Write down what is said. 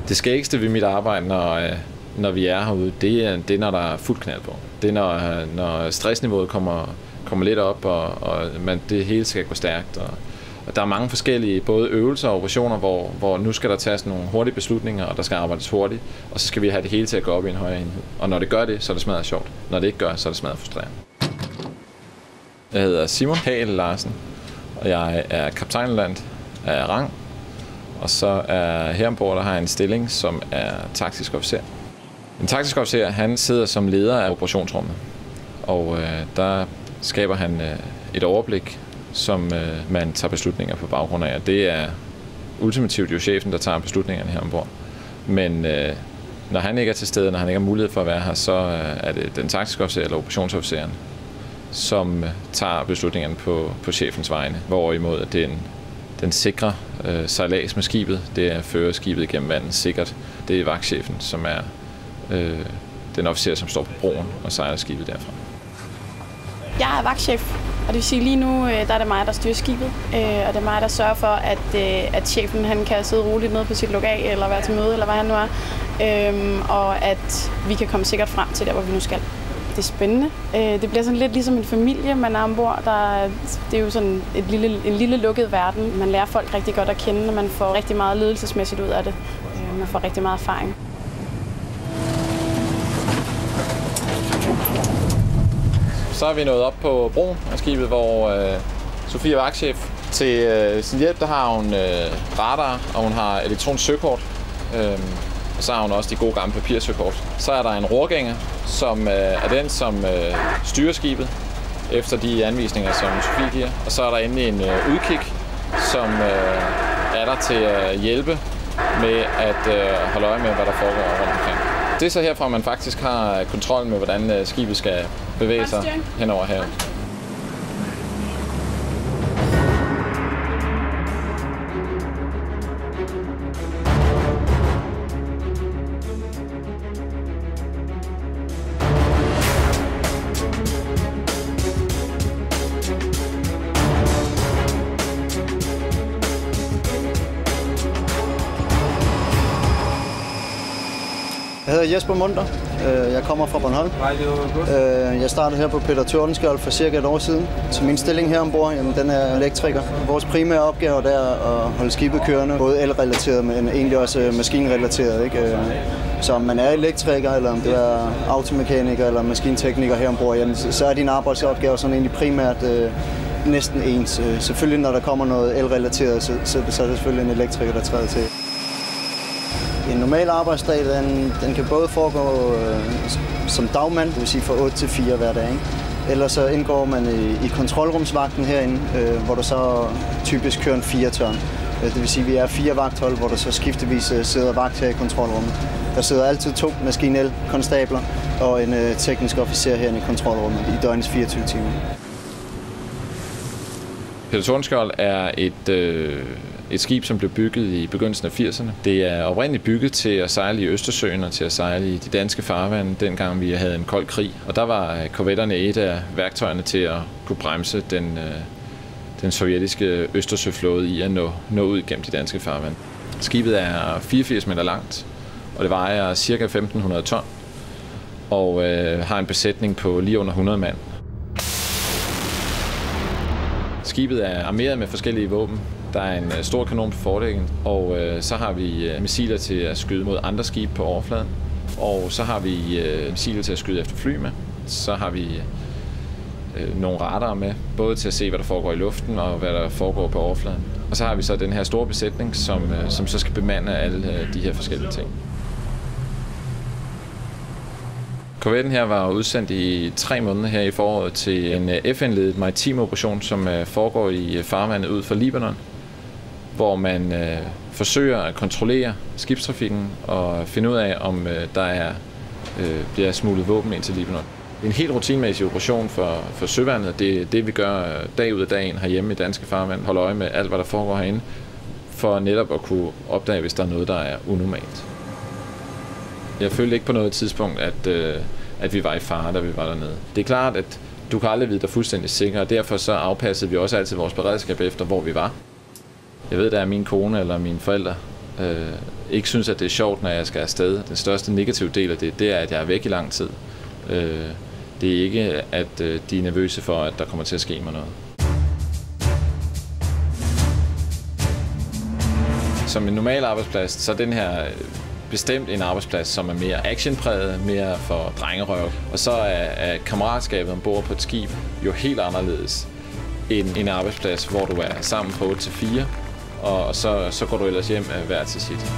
Det skæggeste ved mit arbejde, når vi er herude, det er, når der er fuld knald på. Det er, når stressniveauet kommer lidt op, og det hele skal gå stærkt. Og der er mange forskellige både øvelser og operationer, hvor nu skal der tages nogle hurtige beslutninger, og der skal arbejdes hurtigt, og så skal vi have det hele til at gå op i en højere enhed. Og når det gør det, så er det smadret sjovt. Når det ikke gør, så er det smadret frustrerende. Jeg hedder Simon Hale Larsen, og jeg er kaptajnland af rang. Og så er her ombord, der har jeg en stilling, som er taktisk officer. En taktisk officer, han sidder som leder af operationsrummet, og der skaber han et overblik, som man tager beslutninger på baggrund af. Det er ultimativt jo chefen, der tager beslutningerne her ombord. Men når han ikke er til stede, når han ikke har mulighed for at være her, så er det den taktiske officer eller operationsofficeren, som tager beslutningerne på chefens vegne. Hvorimod at det er den sikre sejlads med skibet, det er at føre skibet igennem vandet sikkert. Det er vagtchefen, som er den officer, som står på broen og sejler skibet derfra. Jeg er vagtchef, og det vil sige lige nu, der er det mig, der styrer skibet. Og det er mig, der sørger for, at chefen han kan sidde roligt nede på sit lokal, eller være til møde, eller hvad han nu er. Og at vi kan komme sikkert frem til der, hvor vi nu skal. Det er spændende. Det bliver sådan lidt ligesom en familie, man er ombord. Det er jo sådan en lille lukket verden. Man lærer folk rigtig godt at kende, og man får rigtig meget ledelsesmæssigt ud af det. Man får rigtig meget erfaring. Så er vi nået op på broen af skibet, hvor Sofie er vagtchef. Til sin hjælp der har hun radar, og hun har elektronisk søkort. Og så har hun også de gode gamle papirsøkort. Så er der en rorgænger, som er den, som styrer skibet efter de anvisninger, som Sofie giver. Og så er der endelig en udkig, som er der til at hjælpe med at holde øje med, hvad der foregår rundt omkring. Det er så herfra, man faktisk har kontrol med, hvordan skibet skal bevæge sig hen over havet. Jeg hedder Jesper Munter. Jeg kommer fra Bornholm. Jeg startede her på Peter Tordenskjold for cirka et år siden. Så min stilling her ombord, den er elektriker. Vores primære opgave er at holde skibet kørende, både elrelateret, men egentlig også maskinrelateret. Ikke? Så om man er elektriker, eller om det er automekaniker eller maskintekniker her ombord, jamen, så er din arbejdsopgave sådan egentlig primært næsten ens. Selvfølgelig når der kommer noget elrelateret, så er det selvfølgelig en elektriker, der træder til. En normal arbejdsdag, den kan både foregå som dagmand, det vil sige fra 8 til 4 hver dag. Ikke? Eller så indgår man i kontrolrumsvagten herinde, hvor der så typisk kører en 4-tørn. Det vil sige, at vi er 4 vagthold, hvor der så skiftevis sidder vagt her i kontrolrummet. Der sidder altid 2 maskinel-konstabler og en teknisk officer herinde i kontrolrummet i døgnets 24 timer. Peter Tordenskjold er et skib, som blev bygget i begyndelsen af 80'erne. Det er oprindeligt bygget til at sejle i Østersøen og til at sejle i de danske farvande, dengang vi havde en kold krig. Og der var korvetterne et af værktøjerne til at kunne bremse den sovjetiske Østersøflåde i at nå ud gennem de danske farvande. Skibet er 84 meter langt, og det vejer ca. 1.500 ton, og har en besætning på lige under 100 mand. Skibet er armeret med forskellige våben. Der er en stor kanon på fordækken, og så har vi missiler til at skyde mod andre skibe på overfladen. Og så har vi missiler til at skyde efter fly med. Så har vi nogle radarer med, både til at se, hvad der foregår i luften og hvad der foregår på overfladen. Og så har vi så den her store besætning, som så skal bemande alle de her forskellige ting. Korvetten her var udsendt i 3 måneder her i foråret til en FN-ledet maritim operation, som foregår i farvandet ud for Libanon, hvor man forsøger at kontrollere skibstrafikken og finde ud af, om der bliver smuglet våben ind til Libanon. Det er en helt rutinemæssig operation for søværnet. Det er det, vi gør dag ud af dagen herhjemme i danske farvand. Holder øje med alt, hvad der foregår herinde, for netop at kunne opdage, hvis der er noget, der er unormalt. Jeg følte ikke på noget tidspunkt, at vi var i fare, da vi var dernede. Det er klart, at du kan aldrig vide dig fuldstændig sikker, og derfor så afpassede vi også altid vores beredskab efter, hvor vi var. Jeg ved, der er min kone eller mine forældre ikke synes, at det er sjovt, når jeg skal afsted. Den største negative del af det er, at jeg er væk i lang tid. Det er ikke, at de er nervøse for, at der kommer til at ske mig noget. Som en normal arbejdsplads, så er den her bestemt en arbejdsplads, som er mere actionpræget, mere for drengerøv. Og så er kammeratskabet ombord på et skib jo helt anderledes end en arbejdsplads, hvor du er sammen fra 8 til 4, og så går du ellers hjem hver til sit.